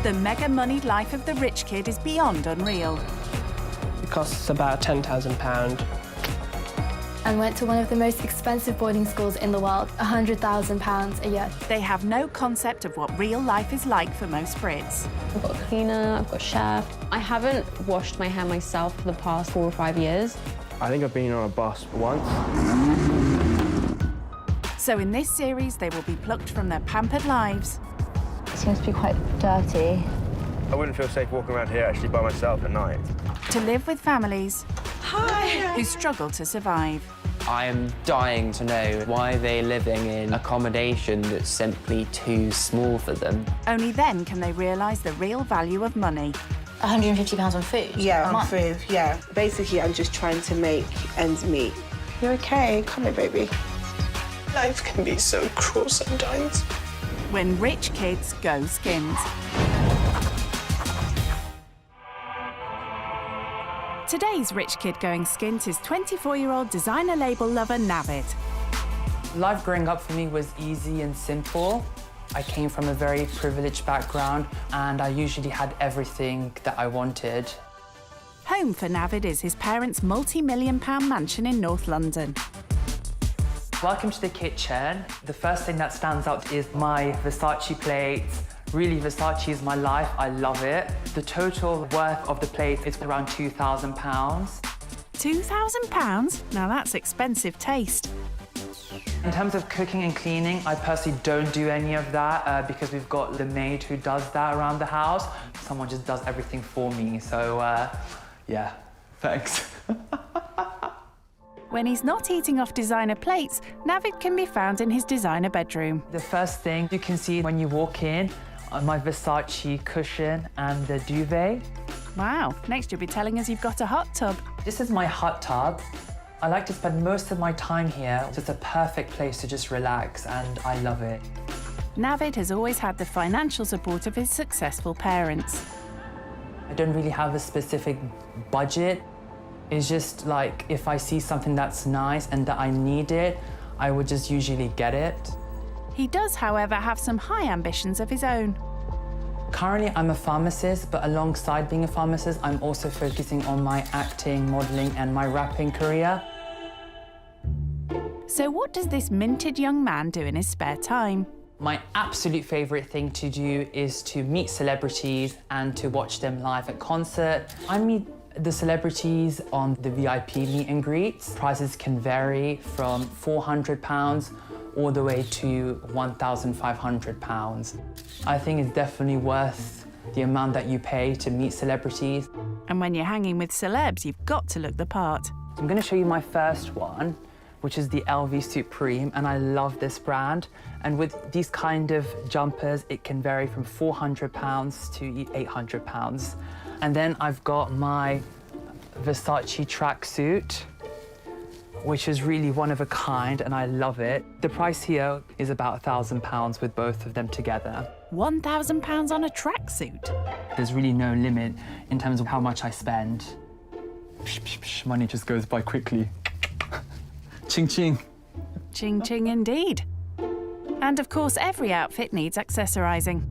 The mega-moneyed life of the rich kid is beyond unreal. It costs about £10,000. And went to one of the most expensive boarding schools in the world, £100,000 a year. They have no concept of what real life is like for most Brits. I've got a cleaner, I've got a chef. I haven't washed my hair myself for the past 4 or 5 years. I think I've been on a bus once. So in this series, they will be plucked from their pampered lives. It seems to be quite dirty. I wouldn't feel safe walking around here actually by myself at night. To live with families who struggle to survive. I am dying to know why they're living in accommodation that's simply too small for them. Only then can they realise the real value of money. £150 on food? Yeah, on food, yeah. Basically, I'm just trying to make ends meet. You're okay, come here, baby. Life can be so cruel sometimes. When rich kids go skint. Today's rich kid going skint is 24-year-old designer label lover Navid. Life growing up for me was easy and simple. I came from a very privileged background and I usually had everything that I wanted. Home for Navid is his parents' multi-million-pound mansion in North London. Welcome to the kitchen. The first thing that stands out is my Versace plates. Really, Versace is my life. I love it. The total worth of the plate is around £2,000. £2,000? Now that's expensive taste. In terms of cooking and cleaning, I personally don't do any of that because we've got the maid who does that around the house. Someone just does everything for me. So, yeah, thanks. When he's not eating off designer plates, Navid can be found in his designer bedroom. The first thing you can see when you walk in are my Versace cushion and the duvet. Wow, next you'll be telling us you've got a hot tub. This is my hot tub. I like to spend most of my time here. It's a perfect place to just relax and I love it. Navid has always had the financial support of his successful parents. I don't really have a specific budget. It's just like, if I see something that's nice and that I need it, I would just usually get it. He does, however, have some high ambitions of his own. Currently, I'm a pharmacist, but alongside being a pharmacist, I'm also focusing on my acting, modelling and my rapping career. So what does this minted young man do in his spare time? My absolute favourite thing to do is to meet celebrities and to watch them live at concert. I meet the celebrities on the VIP meet and greets. Prices can vary from £400 all the way to £1,500. I think it's definitely worth the amount that you pay to meet celebrities. And when you're hanging with celebs, you've got to look the part. I'm going to show you my first one, which is the LV Supreme, and I love this brand. And with these kind of jumpers, it can vary from £400 to £800. And then I've got my Versace tracksuit, which is really one of a kind, and I love it. The price here is about £1,000 with both of them together. £1,000 on a tracksuit? There's really no limit in terms of how much I spend. Money just goes by quickly. Ching ching. Ching ching indeed. And of course, every outfit needs accessorising.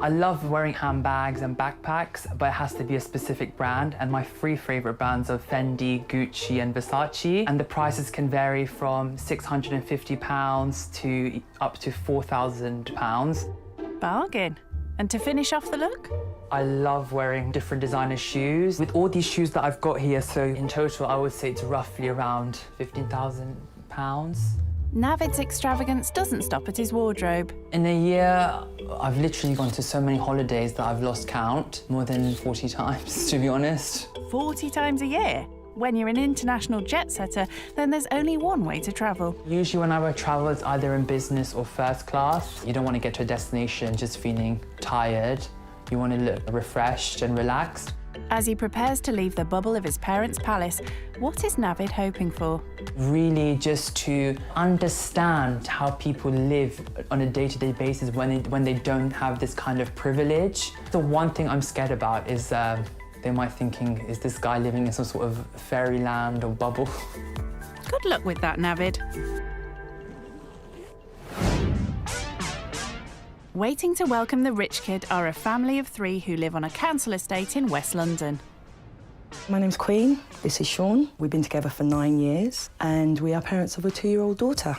I love wearing handbags and backpacks, but it has to be a specific brand, and my three favourite brands are Fendi, Gucci and Versace, and the prices can vary from £650 to up to £4,000. Bargain. And to finish off the look? I love wearing different designer shoes. With all these shoes that I've got here, so in total I would say it's roughly around £15,000. Navid's extravagance doesn't stop at his wardrobe. In a year, I've literally gone to so many holidays that I've lost count, more than 40 times, to be honest. 40 times a year? When you're an international jet setter, then there's only one way to travel. Usually when I travel, it's either in business or first class. You don't want to get to a destination just feeling tired. You want to look refreshed and relaxed. As he prepares to leave the bubble of his parents' palace, what is Navid hoping for? Really just to understand how people live on a day-to-day basis when they don't have this kind of privilege. The one thing I'm scared about is they might thinking, is this guy living in some sort of fairyland or bubble? Good luck with that, Navid. Waiting to welcome the rich kid are a family of 3 who live on a council estate in West London. My name's Queen, this is Sean. We've been together for 9 years and we are parents of a 2-year-old daughter.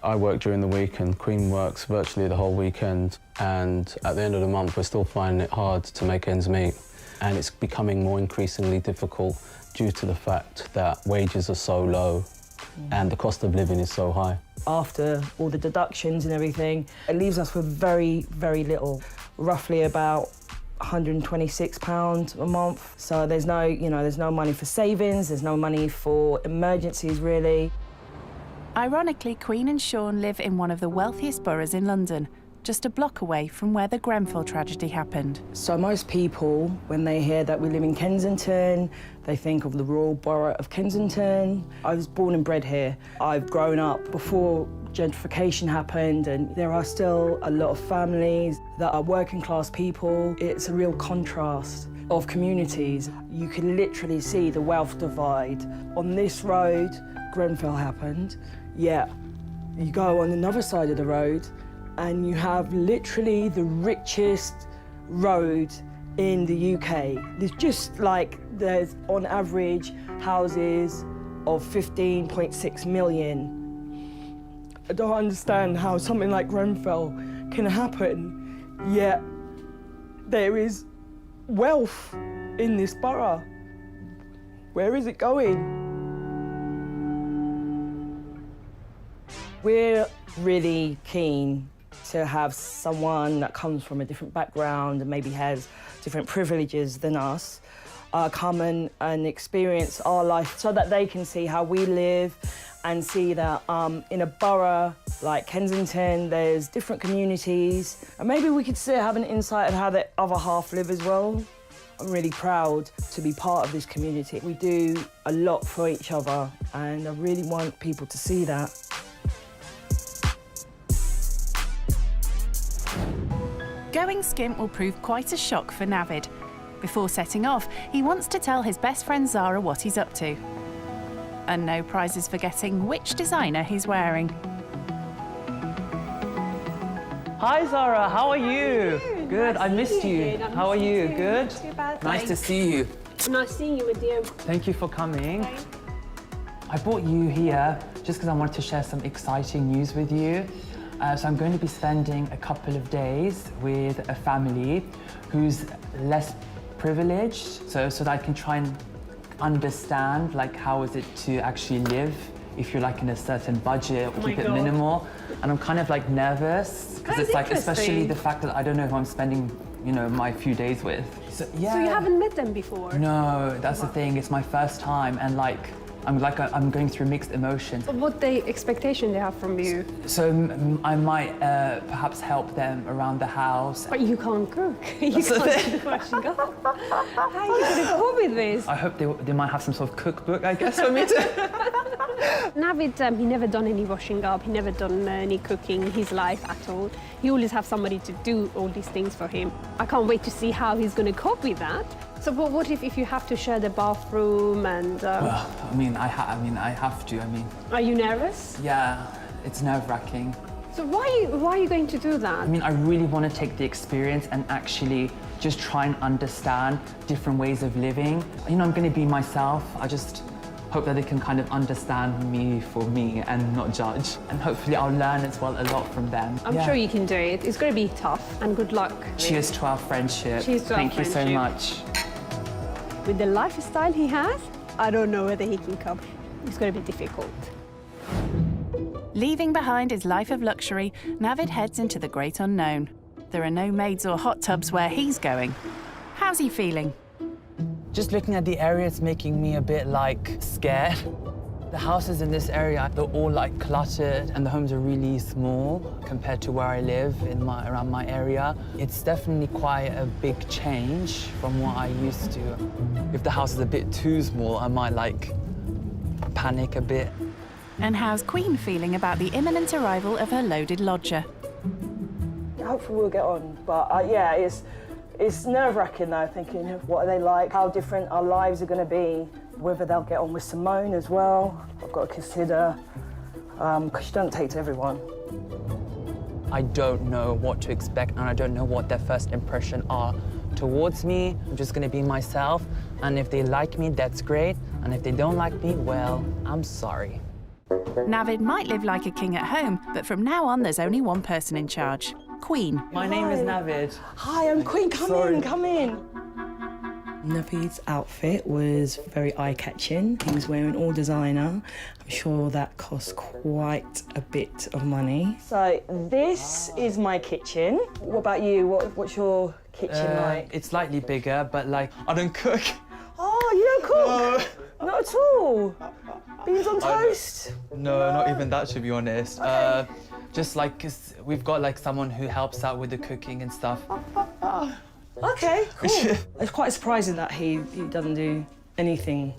I work during the week and Queen works virtually the whole weekend, and at the end of the month we're still finding it hard to make ends meet, and it's becoming more increasingly difficult due to the fact that wages are so low and the cost of living is so high. After all the deductions and everything, it leaves us with very, very little, roughly about £126 a month. So there's no money for savings, there's no money for emergencies really. Ironically, Queen and Sean live in one of the wealthiest boroughs in London, just a block away from where the Grenfell tragedy happened. So most people, when they hear that we live in Kensington, they think of the Royal Borough of Kensington. I was born and bred here. I've grown up before gentrification happened, and there are still a lot of families that are working class people. It's a real contrast of communities. You can literally see the wealth divide. On this road, Grenfell happened. Yeah, you go on another side of the road and you have literally the richest road in the UK. There's on average houses of 15.6 million. I don't understand how something like Grenfell can happen, yet there is wealth in this borough. Where is it going? We're really keen to have someone that comes from a different background and maybe has different privileges than us come and experience our life so that they can see how we live and see that in a borough like Kensington, there's different communities, and maybe we could still have an insight on how the other half live as well. I'm really proud to be part of this community. We do a lot for each other, and I really want people to see that. Going skint will prove quite a shock for Navid. Before setting off, he wants to tell his best friend Zara what he's up to. And no prizes for guessing which designer he's wearing. Hi Zara, how are you? Good, I missed you. How are you? Good? Nice to see you. Nice seeing you, my dear. Thank you for coming. I brought you here just because I wanted to share some exciting news with you. So I'm going to be spending a couple of days with a family who's less privileged, so that I can try and understand how is it to actually live if you're in a certain budget or keep it minimal. And I'm kind of nervous because it's especially the fact that I don't know who I'm spending my few days with. So you haven't met them before? No, that's the thing. It's my first time, and I'm going through mixed emotions. So what expectation they have from you? So I might perhaps help them around the house. But you can't cook. You can't do washing up. How are you going to cope with this? I hope they might have some sort of cookbook, I guess, for me to... Navid, he never done any washing up. He never done any cooking in his life at all. He always have somebody to do all these things for him. I can't wait to see how he's going to cope with that. So what if you have to share the bathroom and... Well, I have to. Are you nervous? Yeah, it's nerve-wracking. So why are you going to do that? I really want to take the experience and actually just try and understand different ways of living. I'm going to be myself. I just hope that they can kind of understand me for me and not judge. And hopefully I'll learn as well a lot from them. I'm sure you can do it. It's going to be tough, and good luck. Cheers to our friendship. Cheers to our friendship. Thank you so much. With the lifestyle he has, I don't know whether he can cope. It's going to be difficult. Leaving behind his life of luxury, Navid heads into the great unknown. There are no maids or hot tubs where he's going. How's he feeling? Just looking at the area, it's making me a bit scared. The houses in this area, they're all cluttered, and the homes are really small compared to where I live around my area. It's definitely quite a big change from what I used to. If the house is a bit too small, I might panic a bit. And how's Queen feeling about the imminent arrival of her loaded lodger? Hopefully we'll get on, but yeah, it's nerve-wracking though, thinking what are they like, how different our lives are going to be, whether they'll get on with Simone as well. I've got to consider, because she doesn't take to everyone. I don't know what to expect and I don't know what their first impression are towards me. I'm just gonna be myself, and if they like me, that's great, and if they don't like me, well, I'm sorry. Navid might live like a king at home, but from now on, there's only one person in charge, Queen. My name is Navid. Hi, I'm Queen. Come in. Navid's outfit was very eye-catching. He was wearing all designer. I'm sure that cost quite a bit of money. So this is my kitchen. What about you? What's your kitchen like? It's slightly bigger, but like, I don't cook. Oh, you don't cook? No. Not at all? Beans on toast? No, not even that, to be honest. Okay. Just like, 'cause we've got like someone who helps out with the cooking and stuff. Okay, cool. It's quite surprising that he doesn't do anything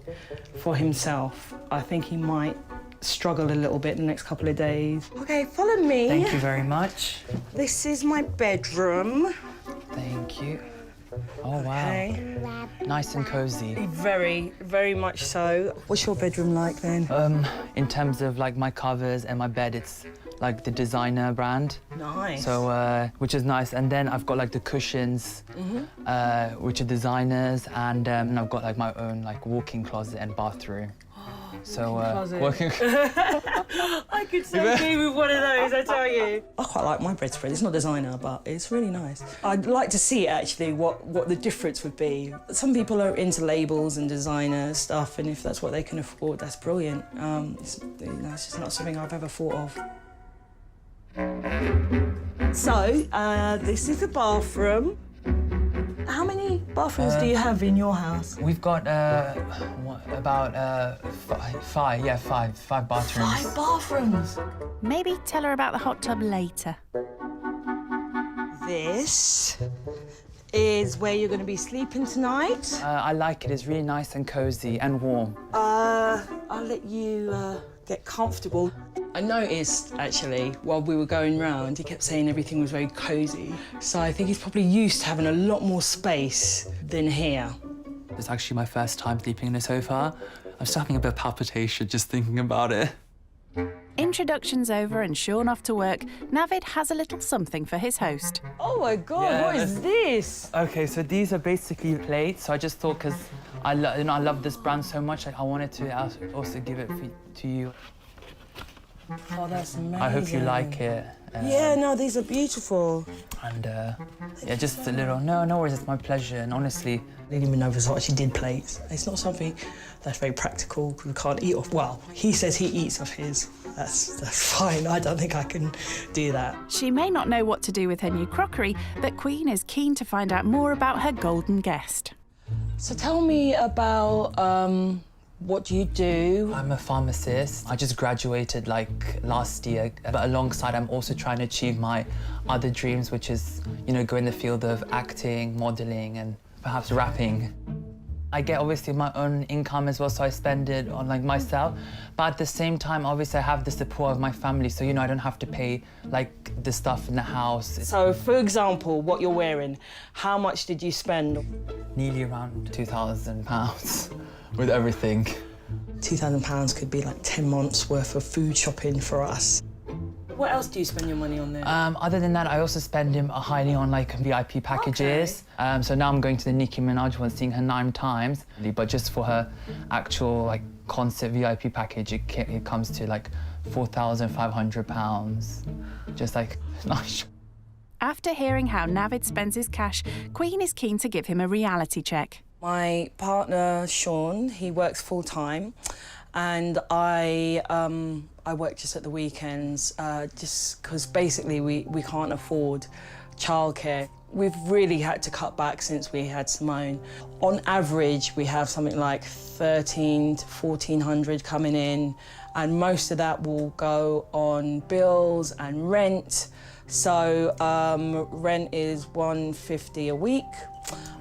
for himself. I think he might struggle a little bit in the next couple of days. Okay, follow me. Thank you very much. This is my bedroom. Thank you. Oh, wow. Okay. Nice and cozy. Very, very much so. What's your bedroom like then? In terms of like my covers and my bed, it's like the designer brand. Nice. So, which is nice. And then I've got like the cushions, which are designers, and I've got like my own like walk-in closet and bathroom. So, walk-in I could so do with one of those, I tell you. I quite like my bedspread. It's not designer, but it's really nice. I'd like to see actually what the difference would be. Some people are into labels and designer stuff, and if that's what they can afford, that's brilliant. It's just not something I've ever thought of. So, this is the bathroom. How many bathrooms do you have in your house? We've got about five bathrooms. 5 bathrooms? Maybe tell her about the hot tub later. This is where you're going to be sleeping tonight. I like it. It's really nice and cozy and warm. I'll let you get comfortable. I noticed, actually, while we were going round, he kept saying everything was very cosy. So I think he's probably used to having a lot more space than here. It's actually my first time sleeping in a sofa. I'm still having a bit of palpitation just thinking about it. Introductions over and Sean off to work, Navid has a little something for his host. Oh my God, what is this? Okay, so these are basically plates. So I just thought, because I love this brand so much, I wanted to also give it to you. Oh, that's amazing. I hope you like it. Yeah, no, these are beautiful. And yeah, just a little, no worries, it's my pleasure. And honestly, I didn't even know Versace did plates. It's not something that's very practical because we can't eat off. Well, he says he eats off his. That's fine. I don't think I can do that. She may not know what to do with her new crockery, but Queen is keen to find out more about her golden guest. So tell me about what do you do? I'm a pharmacist. I just graduated like last year, but alongside I'm also trying to achieve my other dreams, which is, go in the field of acting, modeling, and perhaps rapping. I get obviously my own income as well, so I spend it on like myself. But at the same time, obviously I have the support of my family, so I don't have to pay like the stuff in the house. So for example, what you're wearing, how much did you spend? Nearly around £2,000 with everything. £2,000 could be like 10 months worth of food shopping for us. What else do you spend your money on there? Other than that, I also spend him highly on like VIP packages. Okay. So now I'm going to the Nicki Minaj one, seeing her 9 times. But just for her actual like concert VIP package, it comes to like £4,500. Just like nice. After hearing how Navid spends his cash, Queen is keen to give him a reality check. My partner, Sean, he works full-time, and I work just at the weekends, just because basically we can't afford childcare. We've really had to cut back since we had Simone. On average, we have something like 1,300 to 1,400 coming in, and most of that will go on bills and rent. So rent is $150 a week.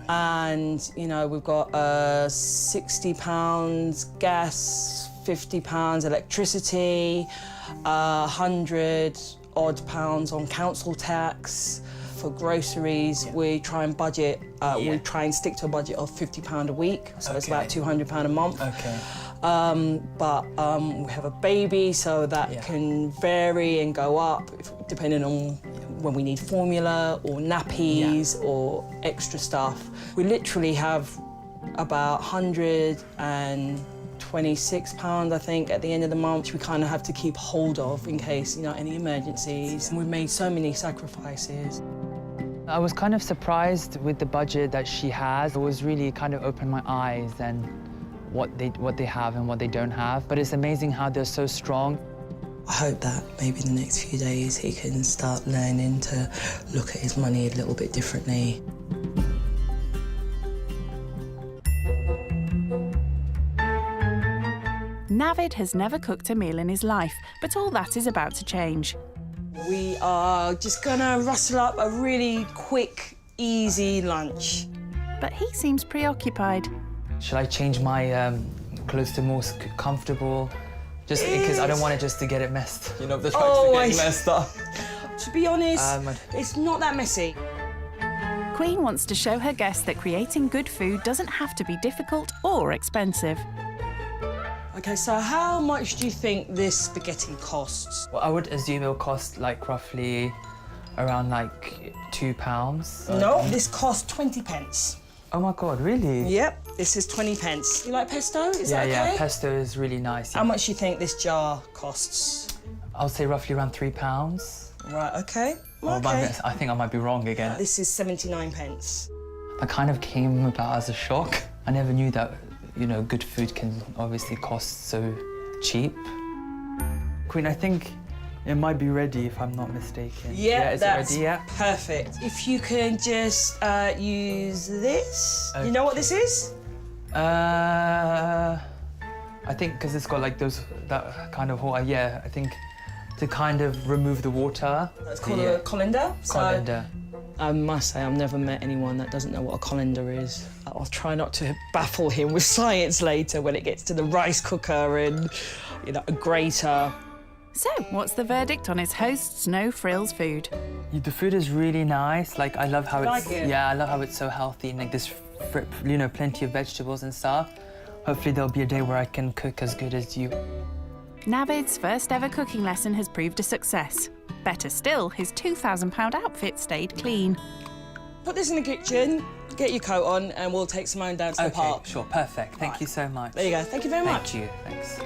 And, we've got £60 gas, £50 electricity, £100-odd on council tax. For groceries, we try and budget, we try and stick to a budget of £50 a week, so it's about £200 a month. Okay. But we have a baby, so that can vary and go up depending on when we need formula or nappies or extra stuff. We literally have about £126, I think, at the end of the month. We kind of have to keep hold of in case, you know, any emergencies. And we've made so many sacrifices. I was kind of surprised with the budget that she has. It was really kind of opened my eyes and what they have and what they don't have. But it's amazing how they're so strong. I hope that maybe in the next few days he can start learning to look at his money a little bit differently. Navid has never cooked a meal in his life, but all that is about to change. We are just gonna rustle up a really quick, easy lunch. But he seems preoccupied. Should I change my clothes to more comfortable? Just because I don't want it just to get it messed. You know, the tracks are getting messed up. To be honest, it's not that messy. Queen wants to show her guests that creating good food doesn't have to be difficult or expensive. OK, so how much do you think this spaghetti costs? Well, I would assume it'll cost, like, roughly around, like, £2. No, this costs 20p. Oh, my God, really? Yep, this is 20p. You like pesto? Is that okay? Yeah, pesto is really nice. How much do you think this jar costs? I would say roughly around £3. Right, OK. Oh, OK. I think I might be wrong again. This is 79p. That kind of came about as a shock. I never knew that, you know, good food can obviously cost so cheap. Queen, I think it might be ready, if I'm not mistaken. Yeah, is that's it ready? Yeah. Perfect. If you can just use this. Okay. You know what this is? I think because it's got like that kind of hole. Yeah, I think to kind of remove the water. It's called a colander. Colander. I must say, I've never met anyone that doesn't know what a colander is. I'll try not to baffle him with science later when it gets to the rice cooker and, you know, a grater. So, what's the verdict on his host's no-frills food? The food is really nice. Like, I love how like it? Yeah, I love how it's so healthy and like this, you know, plenty of vegetables and stuff. Hopefully there'll be a day where I can cook as good as you. Navid's first ever cooking lesson has proved a success. Better still, his £2,000 outfit stayed clean. Put this in the kitchen, get your coat on, and we'll take Simone down to the park. Okay, sure, perfect. Thank you so much. There you go. Thank you very much. Thank you, thanks.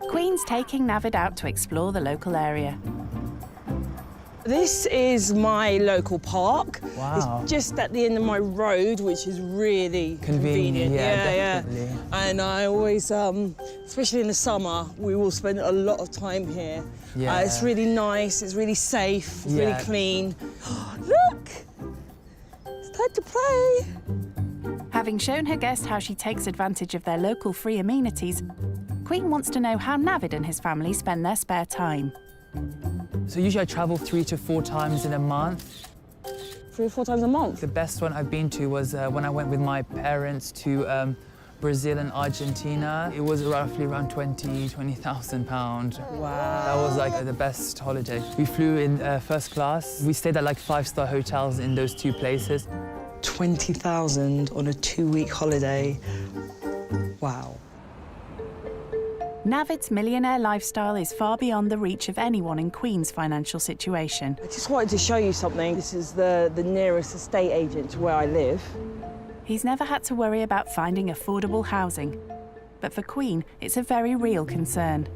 Queen's taking Navid out to explore the local area. This is my local park. Wow. It's just at the end of my road, which is really convenient. Yeah. And I always, especially in the summer, we will spend a lot of time here. Yeah. It's really nice, it's really safe, it's really clean. Look! It's time to play. Having shown her guest how she takes advantage of their local free amenities, Queen wants to know how Navid and his family spend their spare time. So usually I travel 3 to 4 times in a month. 3 or 4 times a month? The best one I've been to was when I went with my parents to Brazil and Argentina. It was roughly around £20,000. Wow. That was like the best holiday. We flew in first class. We stayed at like 5-star hotels in those 2 places. 20,000 on a 2-week holiday. Wow. Navid's millionaire lifestyle is far beyond the reach of anyone in Queen's financial situation. I just wanted to show you something. This is the nearest estate agent to where I live. He's never had to worry about finding affordable housing. But for Queen, it's a very real concern.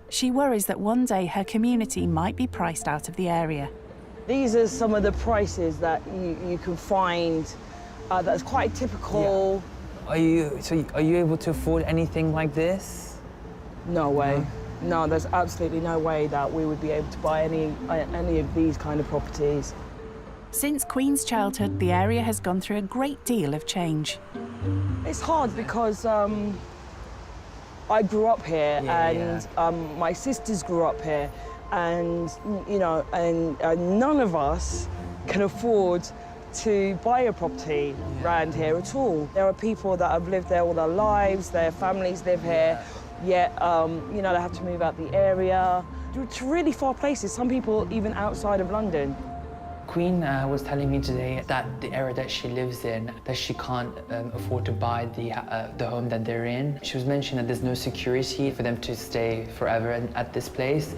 She worries that one day her community might be priced out of the area. These are some of the prices that you can find that's quite typical. Yeah. Are you able to afford anything like this? No way. No, there's absolutely no way that we would be able to buy any of these kind of properties. Since Queen's childhood, the area has gone through a great deal of change. It's hard because I grew up here and my sisters grew up here, and you know, and none of us can afford to buy a property around here at all. There are people that have lived there all their lives, their families live here, yet you know, they have to move out the area to really far places. Some people even outside of London. Queen was telling me today that the area that she lives in, that she can't afford to buy the home that they're in. She was mentioning that there's no security for them to stay forever at this place.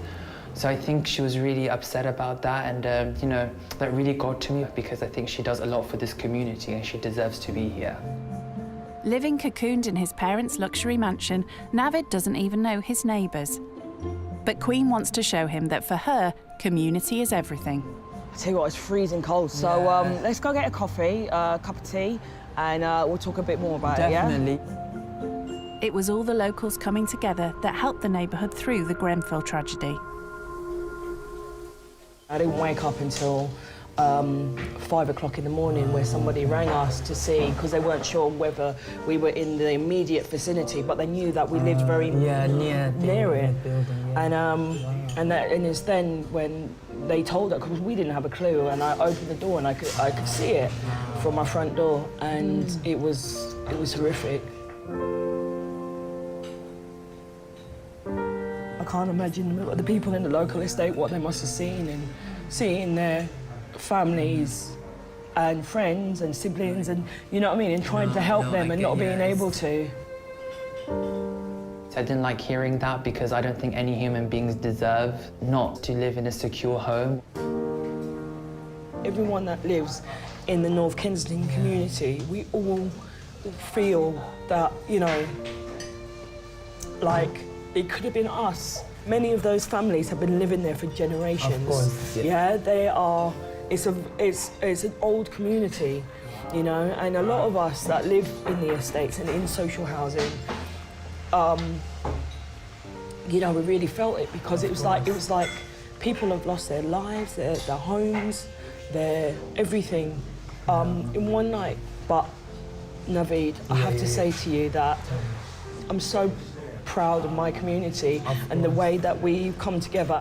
So I think she was really upset about that, and you know, that really got to me because I think she does a lot for this community and she deserves to be here. Living cocooned in his parents' luxury mansion, Navid doesn't even know his neighbours. But Queen wants to show him that for her, community is everything. I tell you what, it's freezing cold, so let's go get a coffee, a cup of tea, and we'll talk a bit more about it, yeah? Definitely. It was all the locals coming together that helped the neighbourhood through the Grenfell tragedy. I didn't wake up until 5 o'clock in the morning where somebody rang us to see, because they weren't sure whether we were in the immediate vicinity, but they knew that we lived very near it. And it's then when they told us, because we didn't have a clue, and I opened the door and I could see it from my front door, and it was horrific. I can't imagine the people in the local estate, what they must have seen, and seeing their families and friends and siblings, and you know what I mean, and trying to help them and not being able to. I didn't like hearing that because I don't think any human beings deserve not to live in a secure home. Everyone that lives in the North Kensington community, we all feel that, you know, like it could have been us. Many of those families have been living there for generations. Of course, yeah, they are. It's an old community, you know, and a lot of us that live in the estates and in social housing, you know, we really felt it because it was like people have lost their lives, their homes, their everything in one night. But Navid, I have to say to you that I'm so proud of my community and the way that we've come together.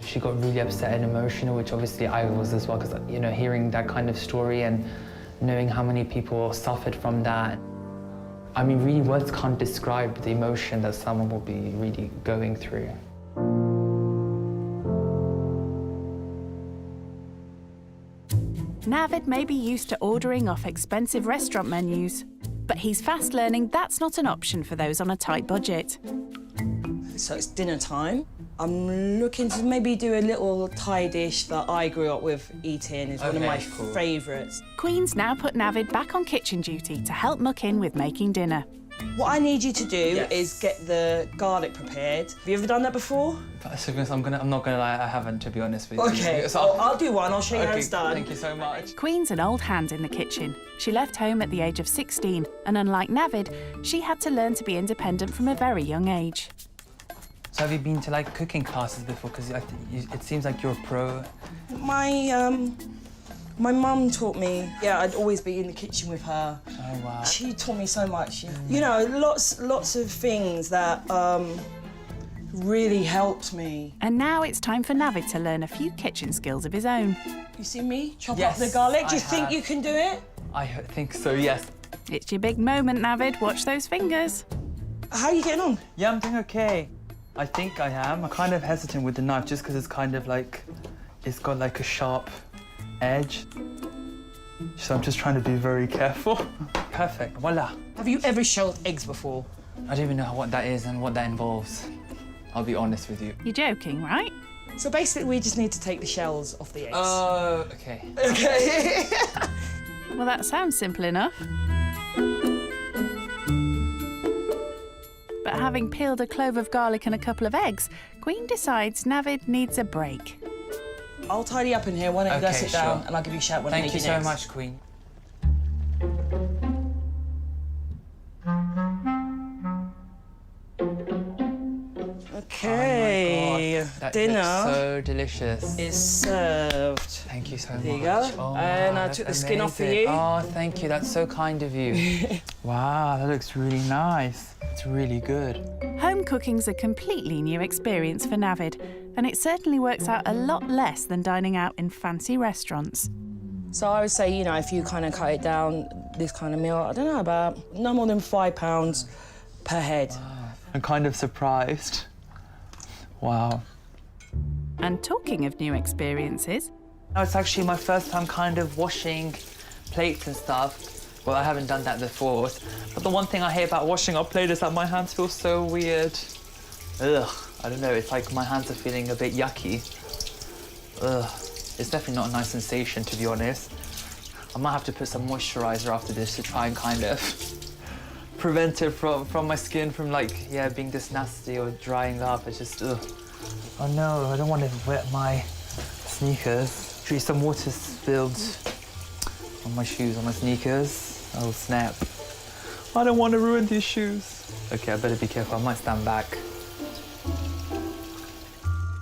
She got really upset and emotional, which obviously I was as well, because, you know, hearing that kind of story and knowing how many people suffered from that. I mean, really, words can't describe the emotion that someone will be really going through. Navid may be used to ordering off expensive restaurant menus, but he's fast learning that's not an option for those on a tight budget. So it's dinner time. I'm looking to maybe do a little Thai dish that I grew up with eating. It's one of my favourites. Queen's now put Navid back on kitchen duty to help muck in with making dinner. What I need you to do is get the garlic prepared. Have you ever done that before? I'm not gonna lie, I haven't, to be honest with you. Okay, so I'll do one. I'll show you how it's done. Thank you so much. Queen's an old hand in the kitchen. She left home at the age of 16, and unlike Navid, she had to learn to be independent from a very young age. So have you been to, like, cooking classes before? Because it seems like you're a pro. My mum taught me. Yeah, I'd always be in the kitchen with her. Oh, wow. She taught me so much. You know, lots of things that really helped me. And now it's time for Navid to learn a few kitchen skills of his own. You see me chop up the garlic? Do you think you can do it? I think so, yes. It's your big moment, Navid. Watch those fingers. How are you getting on? Yeah, I'm doing okay. I think I am. I'm kind of hesitant with the knife just because it's kind of like, it's got like a sharp edge. So I'm just trying to be very careful. Perfect, voila. Have you ever shelled eggs before? I don't even know what that is and what that involves. I'll be honest with you. You're joking, right? So basically we just need to take the shells off the eggs. Oh, okay. Okay. Well, that sounds simple enough. But having peeled a clove of garlic and a couple of eggs, Queen decides Navid needs a break. I'll tidy up in here. Why don't you go sit down and I'll give you a shout when I need you next. Thank you so much, Queen. Okay, oh my God. That dinner looks so delicious. is served. Thank you so much. There you go. Oh, and wow, I took the skin off for you. Oh, thank you. That's so kind of you. Wow, that looks really nice. It's really good. Home cooking's a completely new experience for Navid, and it certainly works out a lot less than dining out in fancy restaurants. So I would say, you know, if you kind of cut it down, this kind of meal, I don't know, about no more than £5 per head. Wow. I'm kind of surprised. Wow. And talking of new experiences, It's actually my first time kind of washing plates and stuff. Well, I haven't done that before. But the one thing I hate about washing up plate is that my hands feel so weird. Ugh, I don't know, it's like my hands are feeling a bit yucky. Ugh, it's definitely not a nice sensation, to be honest. I might have to put some moisturizer after this to try and kind of prevent it from my skin from like, yeah, being this nasty or drying up. It's just, ugh. Oh no, I don't want to wet my sneakers. Actually, some water spilled on my shoes, on my sneakers. Oh, snap. I don't want to ruin these shoes. Okay, I better be careful. I might stand back.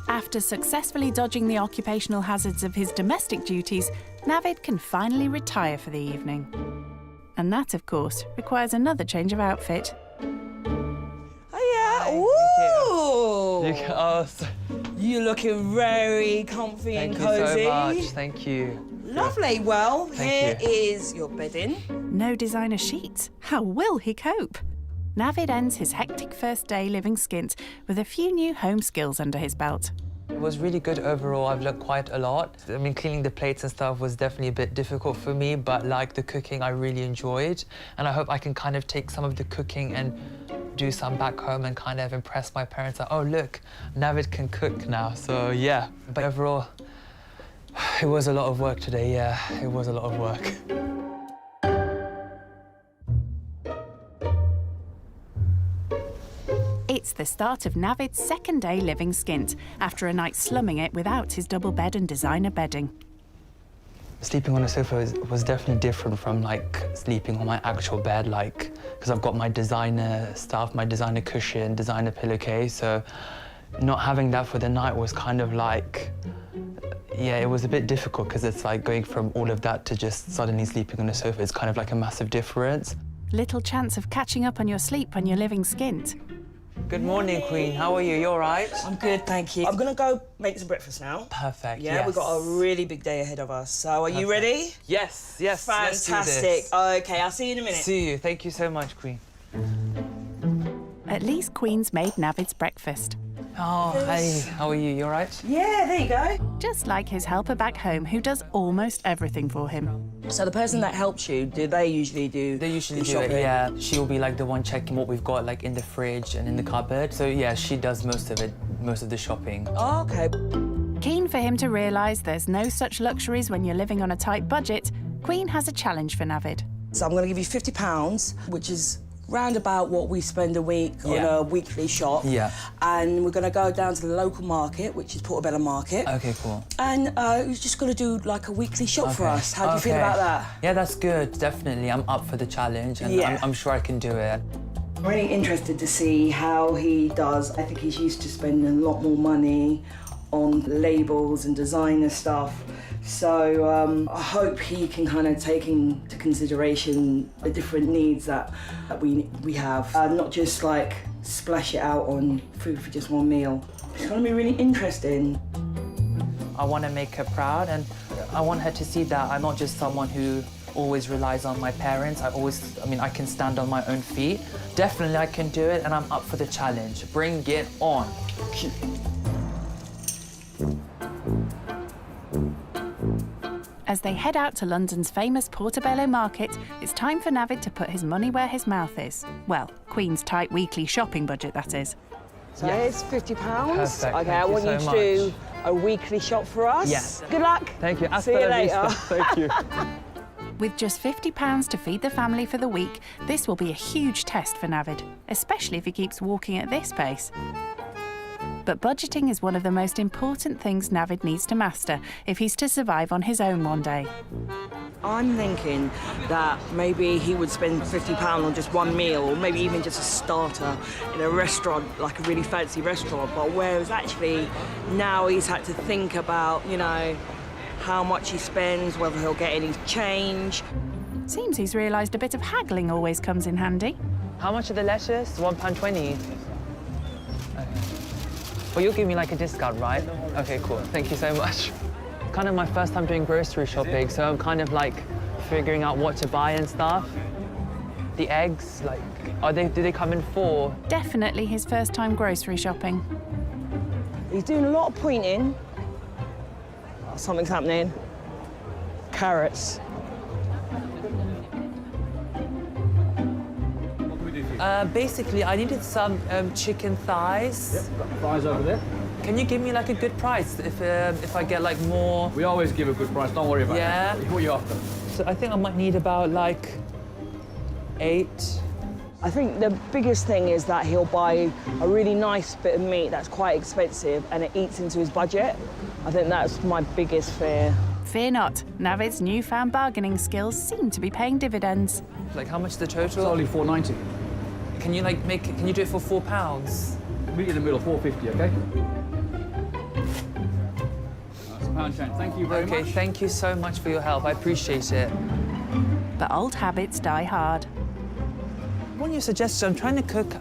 After successfully dodging the occupational hazards of his domestic duties, Navid can finally retire for the evening. And that, of course, requires another change of outfit. Oh, yeah. Ooh! Oh, You're looking very comfy and cozy. Thank you so much. Thank you. Lovely. Well, here you. is your bedding. No designer sheets. How will he cope? Navid ends his hectic first day living skint with a few new home skills under his belt. It was really good overall. I've learned quite a lot. I mean, cleaning the plates and stuff was definitely a bit difficult for me, but like the cooking, I really enjoyed. And I hope I can kind of take some of the cooking and do some back home and kind of impress my parents. Like, oh, look, Navid can cook now. So, yeah. But overall, it was a lot of work today, yeah. It was a lot of work. It's the start of Navid's second day living skint, after a night slumming it without his double bed and designer bedding. Sleeping on a sofa was definitely different from, like, sleeping on my actual bed, like, because I've got my designer stuff, my designer cushion, designer pillowcase, so not having that for the night was kind of like, yeah, it was a bit difficult because it's like going from all of that to just suddenly sleeping on a sofa is kind of like a massive difference. Little chance of catching up on your sleep when you're living skint. Good morning, Queen. How are you? You all right? I'm good, thank you. I'm gonna go make some breakfast now. Perfect, Yeah, yes. we've got a really big day ahead of us. So are you ready? Yes, yes. Fantastic. Let's do this. Okay, I'll see you in a minute. See you. Thank you so much, Queen. At least Queen's made Navid's breakfast. Oh, hey. How are you? You all right? Yeah, there you go. Just like his helper back home, who does almost everything for him. So the person that helps you, do they usually do They usually the do shopping? it, yeah. She'll be like the one checking what we've got like in the fridge and in the cupboard. So yeah, she does most of it, most of the shopping. Oh, okay. Keen for him to realise there's no such luxuries when you're living on a tight budget, Queen has a challenge for Navid. So I'm going to give you £50, which is round about what we spend a week on a weekly shop. Yeah. And we're going to go down to the local market, which is Portobello Market. Okay, cool. And we're just going to do like a weekly shop for us. How do you feel about that? Yeah, that's good, definitely. I'm up for the challenge and I'm sure I can do it. I'm really interested to see how he does. I think he's used to spending a lot more money on labels and designer stuff. So I hope he can kind of take into consideration the different needs that we have, not just like splash it out on food for just one meal. It's going to be really interesting. I want to make her proud and I want her to see that I'm not just someone who always relies on my parents. I mean, I can stand on my own feet. Definitely I can do it and I'm up for the challenge. Bring it on. As they head out to London's famous Portobello Market, it's time for Navid to put his money where his mouth is. Well, Queen's tight weekly shopping budget, that is. So here's £50. Perfect. Okay, I want you to do a weekly shop for us. Yes. Good luck. Thank you. See you later. Thank you. With just £50 to feed the family for the week, this will be a huge test for Navid, especially if he keeps walking at this pace. But budgeting is one of the most important things Navid needs to master if he's to survive on his own one day. I'm thinking that maybe he would spend £50 on just one meal, or maybe even just a starter in a restaurant, like a really fancy restaurant. But whereas actually now he's had to think about, you know, how much he spends, whether he'll get any change. Seems he's realised a bit of haggling always comes in handy. How much are the lettuce? £1.20. Okay. Well, you'll give me like a discount, right? Okay, cool. Thank you so much. It's kind of my first time doing grocery shopping, so I'm kind of like figuring out what to buy and stuff. The eggs, like, do they come in 4? Definitely his first time grocery shopping. He's doing a lot of pointing. something's happening. Carrots. Basically, I needed some chicken thighs. Yep, got thighs over there. Can you give me like a good price if I get like more? We always give a good price, don't worry about Yeah. that. What are you after? So I think I might need about like 8. I think the biggest thing is that he'll buy a really nice bit of meat that's quite expensive and it eats into his budget. I think that's my biggest fear. Fear not, Navid's newfound bargaining skills seem to be paying dividends. Like how much the total? It's only $4.90. Can you like can you do it for £4? Meet in the middle, $4.50, okay? That's a pound change. Thank you very much. Okay, thank you so much for your help. I appreciate it. But old habits die hard. What you suggested, I'm trying to cook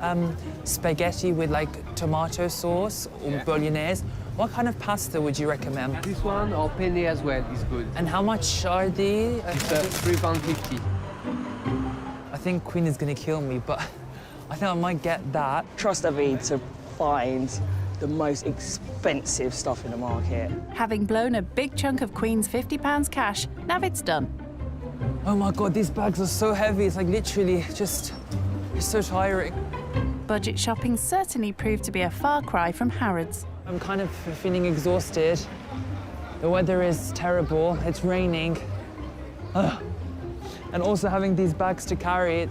spaghetti with like tomato sauce or bolognese. What kind of pasta would you recommend? This one or penne as well is good. And how much are they? It's £3.50. I think Queen is gonna kill me, but I think I might get that. Trust David to find the most expensive stuff in the market. Having blown a big chunk of Queen's £50 cash, Navid's done. Oh my God, these bags are so heavy. It's like literally just, it's so tiring. Budget shopping certainly proved to be a far cry from Harrods. I'm kind of feeling exhausted. The weather is terrible. It's raining. Ugh. And also having these bags to carry,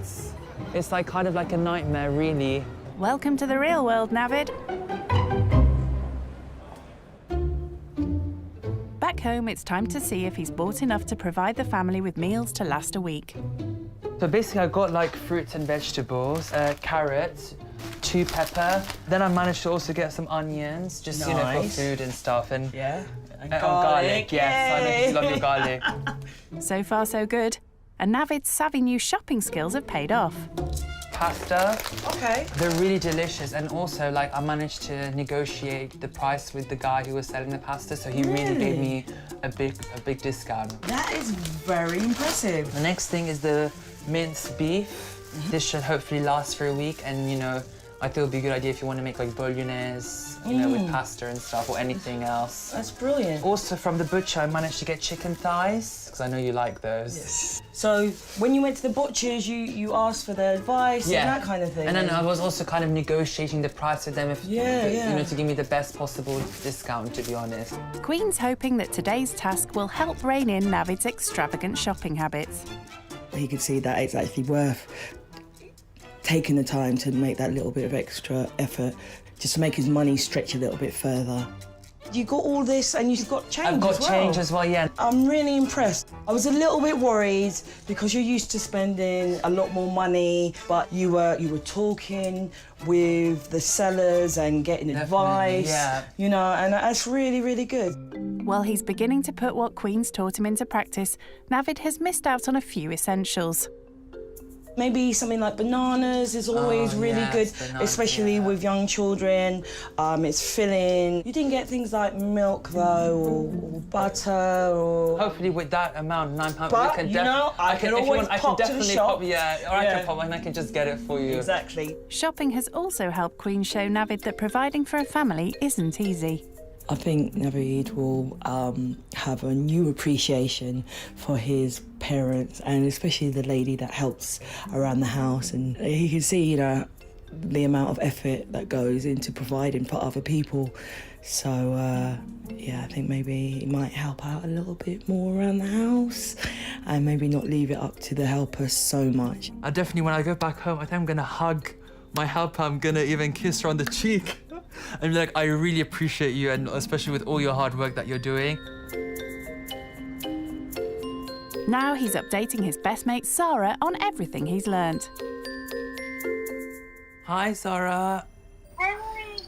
it's like kind of like a nightmare, really. Welcome to the real world, Navid. Back home, it's time to see if he's bought enough to provide the family with meals to last a week. So basically, I got like fruits and vegetables, carrots, 2 pepper. Then I managed to also get some onions, just you know, for food and stuff. And yeah, and garlic. Yes, I know you love your garlic. So far, so good. And Navid's savvy new shopping skills have paid off. Pasta. Okay. They're really delicious, and also like I managed to negotiate the price with the guy who was selling the pasta, so he really gave me a big discount. That is very impressive. The next thing is the minced beef. This should hopefully last for a week, and you know, I think it would be a good idea if you want to make like bolognese, you know, with pasta and stuff, or anything else. That's brilliant. Also, from the butcher, I managed to get chicken thighs, because I know you like those. Yes. So, when you went to the butchers, you asked for their advice and that kind of thing? And then I was also kind of negotiating the price with them, you know, to give me the best possible discount, to be honest. Queen's hoping that today's task will help rein in Navid's extravagant shopping habits. He could see that it's actually worth taking the time to make that little bit of extra effort, just to make his money stretch a little bit further. You got all this and you've got change I've got change as well, yeah. I'm really impressed. I was a little bit worried because you're used to spending a lot more money, but you were talking with the sellers and getting advice, you know, and that's really, really good. While he's beginning to put what Queen's taught him into practice, Navid has missed out on a few essentials. Maybe something like bananas is always really good, especially with young children. It's filling. You didn't get things like milk, though, or butter, or... Hopefully with that amount, £9, but, you know, I can always pop to the shop. Or I can pop and I can just get it for you. Exactly. Shopping has also helped Queen show Navid that providing for a family isn't easy. I think Navid will have a new appreciation for his parents, and especially the lady that helps around the house. And he can see, you know, the amount of effort that goes into providing for other people. So, yeah, I think maybe he might help out a little bit more around the house and maybe not leave it up to the helpers so much. I definitely, when I go back home, I think I'm going to hug my helper. I'm going to even kiss her on the cheek. And be like, I really appreciate you, and especially with all your hard work that you're doing. Now he's updating his best mate Sarah on everything he's learnt. Hi, Sarah. Hi,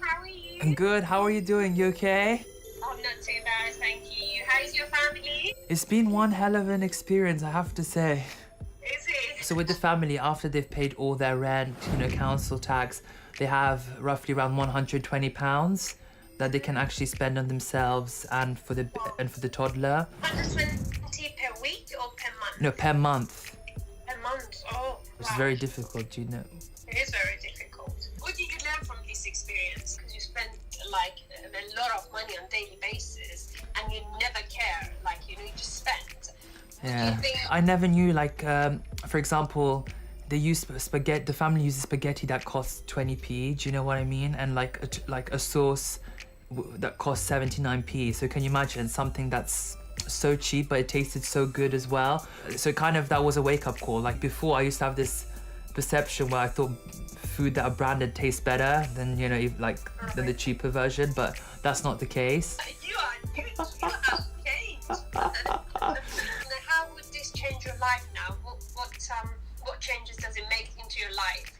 how are you? I'm good. How are you doing? You okay? I'm not too bad, thank you. How's your family? It's been one hell of an experience, I have to say. Is it? So with the family, after they've paid all their rent, you know, council tax, they have roughly around £120 that they can actually spend on themselves and for the toddler. 120 per week or per month? No, per month. Per month, oh. Which is very difficult, you know. It is very difficult. What did you learn from this experience? Because you spend like a lot of money on a daily basis and you never care Yeah. I never knew, like, for example, they use spaghetti. The family uses spaghetti that costs 20p. Do you know what I mean? And like a sauce that costs 79p. So can you imagine something that's so cheap, but it tasted so good as well? So kind of that was a wake-up call. Like before, I used to have this perception where I thought food that are branded tastes better than, you know, than the cheaper version, but that's not the case. You have changed. How would this change your life now? What changes does it make into your life?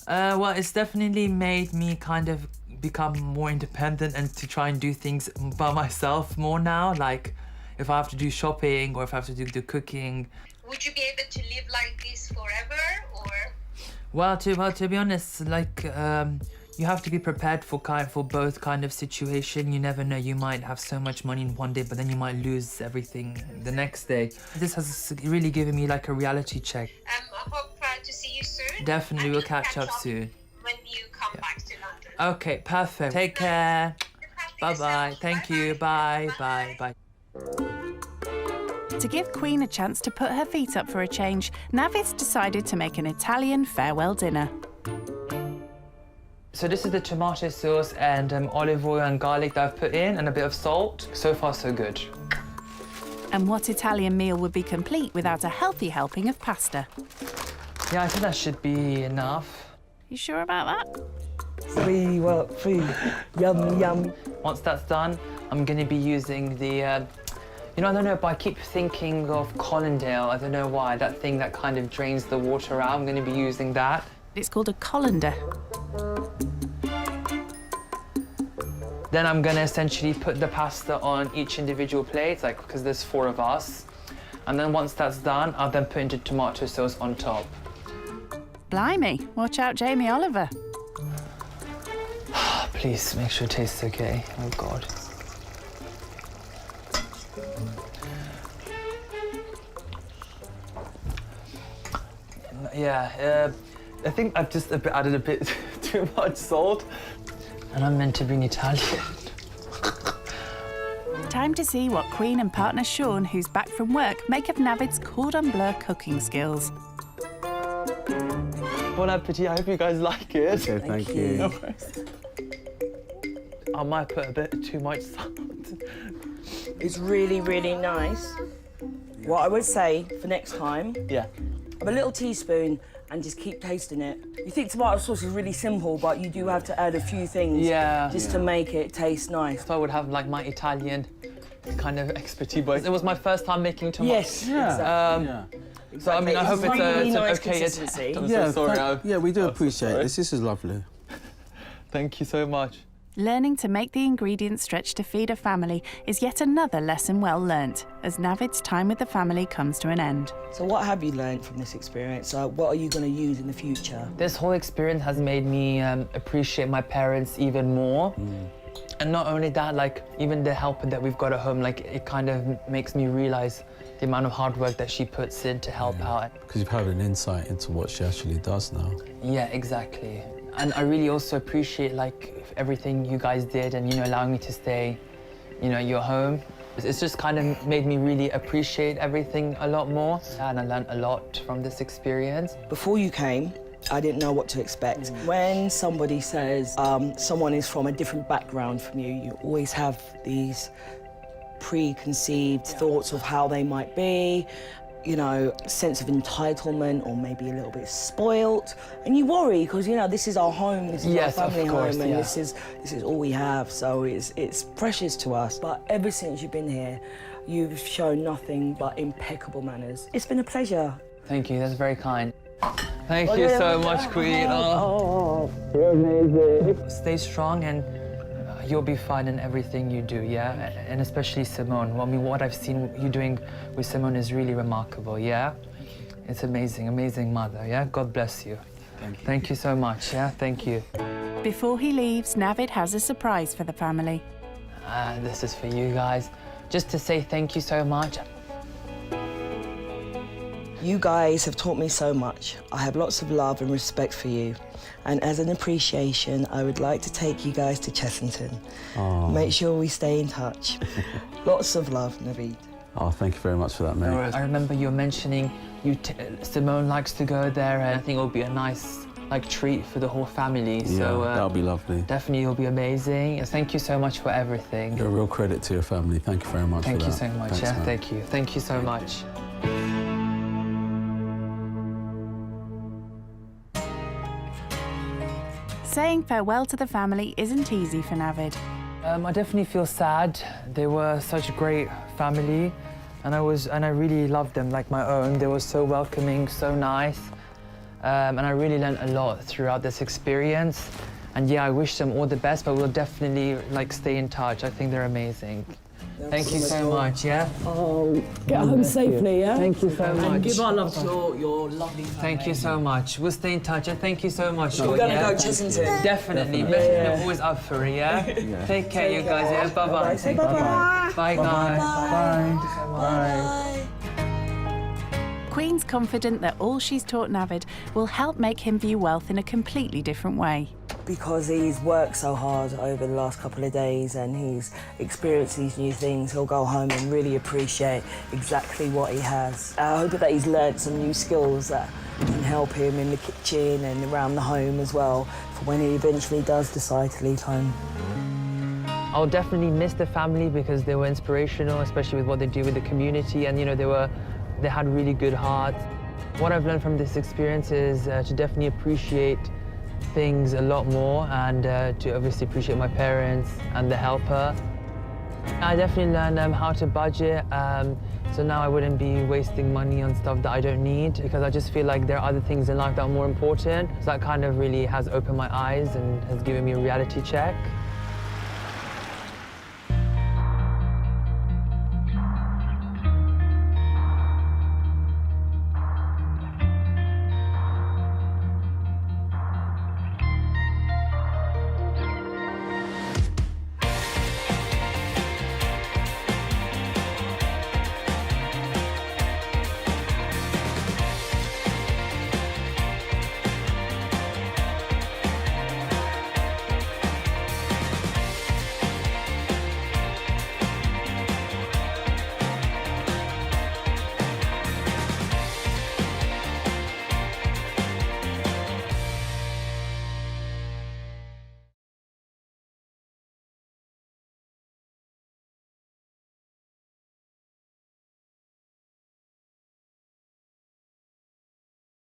Well, it's definitely made me kind of become more independent and to try and do things by myself more now. Like if I have to do shopping or if I have to do the cooking. Would you be able to live like this forever, or? Well, to be honest, like you have to be prepared for both kind of situation. You never know. You might have so much money in one day, but then you might lose everything the next day. This has really given me like a reality check. I hope to see you soon. Definitely, we'll catch up soon. When you come back to London. Okay, perfect. Take care. Bye-bye. Thank you. Bye. Bye. To give Queen a chance to put her feet up for a change, Navid's decided to make an Italian farewell dinner. So this is the tomato sauce and olive oil and garlic that I've put in and a bit of salt. So far, so good. And what Italian meal would be complete without a healthy helping of pasta? Yeah, I think that should be enough. You sure about that? Free. Yum. Once that's done, I'm going to be using the, you know, I don't know, but I keep thinking of Colindale. I don't know why, that thing that kind of drains the water out. I'm going to be using that. It's called a colander. Then I'm going to essentially put the pasta on each individual plate, like, because there's 4 of us. And then once that's done, I'll then put into tomato sauce on top. Blimey, watch out, Jamie Oliver. Please make sure it tastes okay. Oh, God. Yeah, I think I've just added a bit too much salt. And I'm meant to be an Italian. Time to see what Queen and partner Sean, who's back from work, make of Navid's cordon bleu cooking skills. Bon appetit, I hope you guys like it. Okay, thank you. No worries. I might put a bit too much salt. It's really, really nice. What I would say for next time, yeah, have a little teaspoon and just keep tasting it. You think tomato sauce is really simple, but you do have to add a few things to make it taste nice. So I would have like my Italian kind of expertise, but it was my first time making tomato. Yes, exactly. So I mean, I hope it's an nice okay consistency. I'm so sorry. Yeah, we do appreciate this. This is lovely. Thank you so much. Learning to make the ingredients stretch to feed a family is yet another lesson well learnt, as Navid's time with the family comes to an end. So what have you learned from this experience? What are you going to use in the future? This whole experience has made me appreciate my parents even more. And not only that, like, even the helper that we've got at home, like, it kind of makes me realise the amount of hard work that she puts in to help out. Because you've had an insight into what she actually does now. Yeah, exactly. And I really also appreciate, like, everything you guys did and, you know, allowing me to stay, you know, at your home. It's just kind of made me really appreciate everything a lot more. And I learned a lot from this experience. Before you came, I didn't know what to expect. When somebody says someone is from a different background from you, you always have these preconceived thoughts of how they might be, you know, sense of entitlement or maybe a little bit spoilt. And you worry because, you know, this is our home, this is our family home, and this is all we have, so it's precious to us. But ever since you've been here, you've shown nothing but impeccable manners. It's been a pleasure. Thank you, that's very kind. Thank you so much, Queen. You're amazing. Stay strong and you'll be fine in everything you do, yeah? And especially Simone. I mean, what I've seen you doing with Simone is really remarkable, yeah? It's amazing, amazing mother, yeah? God bless you. Thank you. Thank you so much, yeah? Thank you. Before he leaves, Navid has a surprise for the family. This is for you guys. Just to say thank you so much. You guys have taught me so much. I have lots of love and respect for you. And as an appreciation, I would like to take you guys to Chessington. Make sure we stay in touch. Lots of love, Navid. Oh, thank you very much for that, mate. I remember you mentioning Simone likes to go there, and I think it'll be a nice treat for the whole family. Yeah, so that'll be lovely. Definitely, it'll be amazing. Thank you so much for everything. You're a real credit to your family. Thank you very much for that. Thank you so much. Thanks, yeah, man. thank you. Thank you so much. Saying farewell to the family isn't easy for Navid. I definitely feel sad. They were such a great family, and I really loved them like my own. They were so welcoming, so nice, and I really learned a lot throughout this experience. And yeah, I wish them all the best, but we'll definitely stay in touch. I think they're amazing. Thank you so much, yeah? Oh, get home safely, yeah? Thank you so much. And give our love to your lovely family. Thank you so much. We'll stay in touch, and thank you so much. We're going to go Chessington. Definitely. Yeah. I'm always up for it, yeah? Yeah. Take care, you guys, yeah? Bye-bye. Say bye-bye. Bye, guys. Bye. Queen's confident that all she's taught Navid will help make him view wealth in a completely different way. Because he's worked so hard over the last couple of days and he's experienced these new things, he'll go home and really appreciate exactly what he has. I hope that he's learnt some new skills that can help him in the kitchen and around the home as well for when he eventually does decide to leave home. I'll definitely miss the family because they were inspirational, especially with what they do with the community, and they had really good hearts. What I've learned from this experience is to definitely appreciate things a lot more, and to obviously appreciate my parents and the helper. I definitely learned how to budget, so now I wouldn't be wasting money on stuff that I don't need, because I just feel like there are other things in life that are more important. So that kind of really has opened my eyes and has given me a reality check.